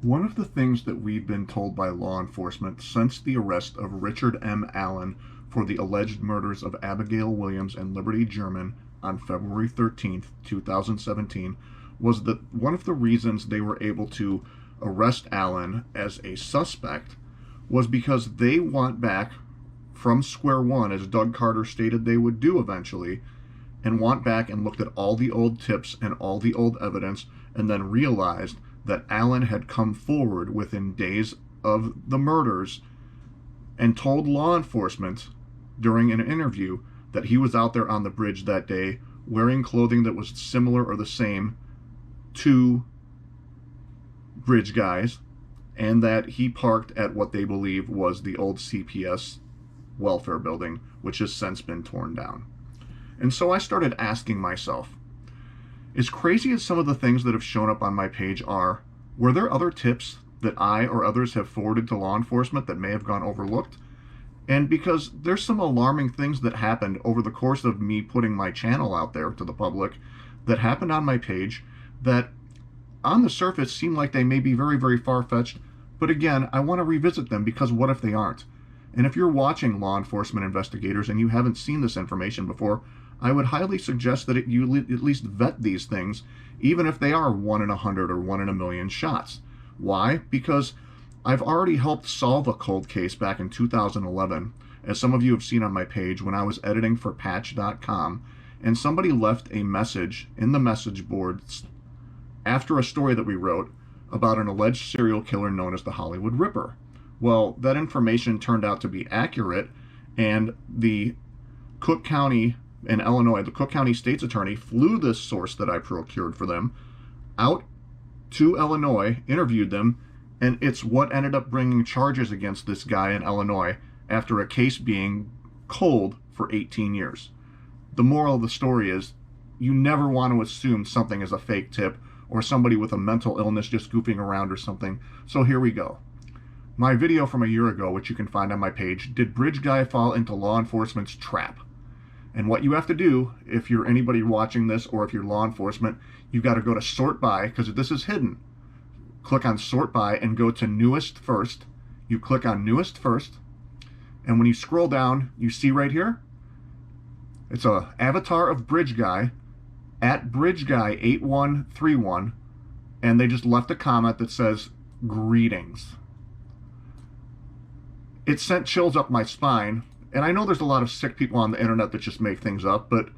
One of the things that we've been told by law enforcement since the arrest of Richard M. Allen for the alleged murders of Abigail Williams and Liberty German on February 13th, 2017, was that one of the reasons they were able to arrest Allen as a suspect was because they want back from square one, as Doug Carter stated they would do eventually, and went back and looked at all the old tips and all the old evidence, and then realized that Allen had come forward within days of the murders and told law enforcement during an interview that he was out there on the bridge that day wearing clothing that was similar or the same to bridge guys, and that he parked at what they believe was the old CPS welfare building, which has since been torn down. And so I started asking myself, as crazy as some of the things that have shown up on my page are, were there other tips that I or others have forwarded to law enforcement that may have gone overlooked? And because there's some alarming things that happened over the course of me putting my channel out there to the public that happened on my page that on the surface seem like they may be very, very far-fetched, but again, I want to revisit them because what if they aren't? And if you're watching law enforcement investigators and you haven't seen this information before, I would highly suggest that you at least vet these things, even if they are 1 in 100 or 1 in a million shots. Why? Because I've already helped solve a cold case back in 2011, as some of you have seen on my page when I was editing for Patch.com, and somebody left a message in the message boards after a story that we wrote about an alleged serial killer known as the Hollywood Ripper. Well, that information turned out to be accurate, and the Cook County in Illinois, the Cook County State's Attorney flew this source that I procured for them out to Illinois, interviewed them, and it's what ended up bringing charges against this guy in Illinois after a case being cold for 18 years. The moral of the story is you never want to assume something is a fake tip or somebody with a mental illness just goofing around or something. So here we go. My video from a year ago, which you can find on my page, did Bridge Guy fall into law enforcement's trap? And what you have to do, if you're anybody watching this or if you're law enforcement, you've got to go to sort by, because this is hidden. Click on sort by and go to newest first. You click on newest first, and when you scroll down, you see right here, it's a avatar of Bridge Guy at Bridge Guy 8131, and they just left a comment that says, "Greetings." It sent chills up my spine. And I know there's a lot of sick people on the internet that just make things up, but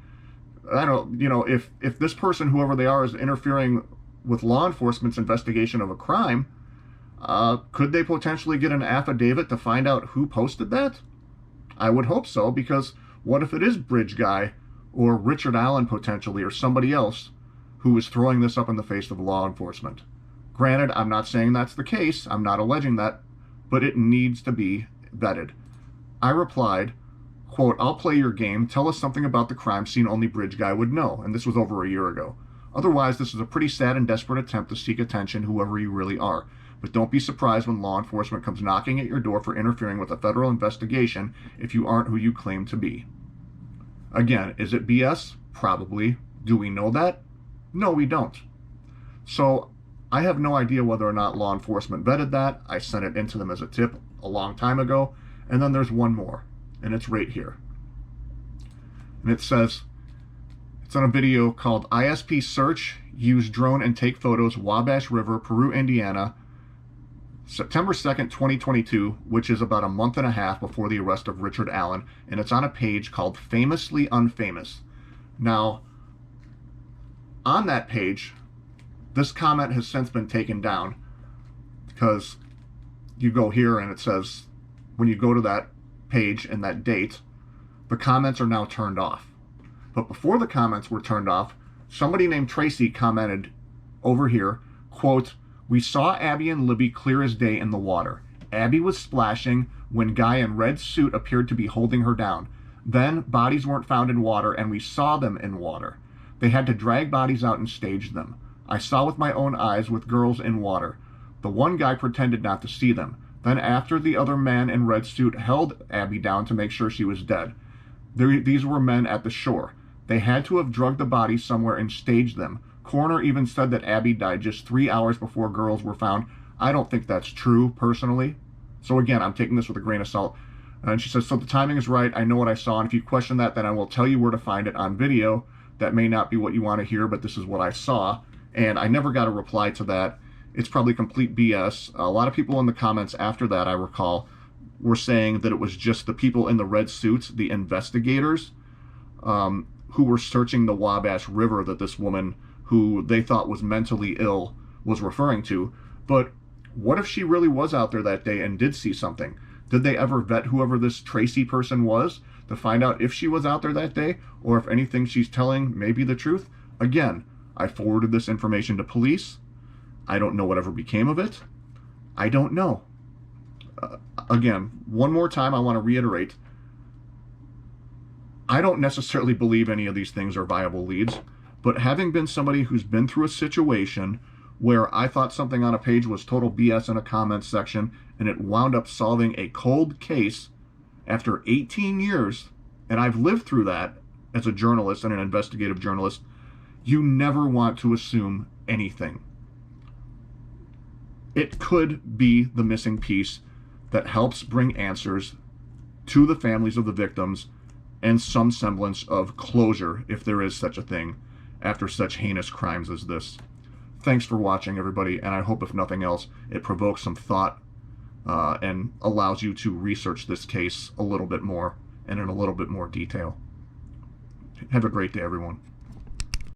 I don't, if this person, whoever they are, is interfering with law enforcement's investigation of a crime, could they potentially get an affidavit to find out who posted that? I would hope so, because what if it is Bridge Guy or Richard Allen potentially or somebody else who is throwing this up in the face of law enforcement? Granted, I'm not saying that's the case, I'm not alleging that, but it needs to be vetted. I replied, quote, "I'll play your game. Tell us something about the crime scene only Bridge Guy would know." And this was over a year ago. Otherwise, this is a pretty sad and desperate attempt to seek attention, whoever you really are. But don't be surprised when law enforcement comes knocking at your door for interfering with a federal investigation if you aren't who you claim to be. Again, is it BS? Probably. Do we know that? No, we don't. So I have no idea whether or not law enforcement vetted that. I sent it into them as a tip a long time ago. And then there's one more, and it's right here. And it says, it's on a video called ISP Search, Use Drone and Take Photos, Wabash River, Peru, Indiana, September 2nd, 2022, which is about a month and a half before the arrest of Richard Allen, and it's on a page called Famously Unfamous. Now, on that page, this comment has since been taken down because you go here and it says, when you go to that page and that date, the comments are now turned off. But before the comments were turned off, somebody named Tracy commented over here, quote, "We saw Abby and Libby clear as day in the water. Abby was splashing when guy in red suit appeared to be holding her down. Then bodies weren't found in water and we saw them in water. They had to drag bodies out and stage them. I saw with my own eyes with girls in water. The one guy pretended not to see them. Then after the other man in red suit held Abby down to make sure she was dead. These were men at the shore. They had to have drugged the bodies somewhere and staged them. Coroner even said that Abby died just 3 hours before girls were found I don't think that's true, personally. So again, I'm taking this with a grain of salt. And she says, so the timing is right. I know what I saw. And if you question that, then I will tell you where to find it on video. That may not be what you want to hear, but this is what I saw. And I never got a reply to that. It's probably complete BS. A lot of people in the comments after that, I recall, were saying that it was just the people in the red suits, the investigators, who were searching the Wabash River that this woman, who they thought was mentally ill, was referring to. But what if she really was out there that day and did see something? Did they ever vet whoever this Tracy person was to find out if she was out there that day, or if anything she's telling may be the truth? Again, I forwarded this information to police. I don't know whatever became of it. I don't know. Again, one more time, I want to reiterate, I don't necessarily believe any of these things are viable leads, but having been somebody who's been through a situation where I thought something on a page was total BS in a comments section, and it wound up solving a cold case after 18 years, and I've lived through that as a journalist and an investigative journalist, you never want to assume anything. It could be the missing piece that helps bring answers to the families of the victims and some semblance of closure, if there is such a thing, after such heinous crimes as this. Thanks for watching, everybody, and I hope, if nothing else, it provokes some thought and allows you to research this case a little bit more and in a little bit more detail. Have a great day, everyone.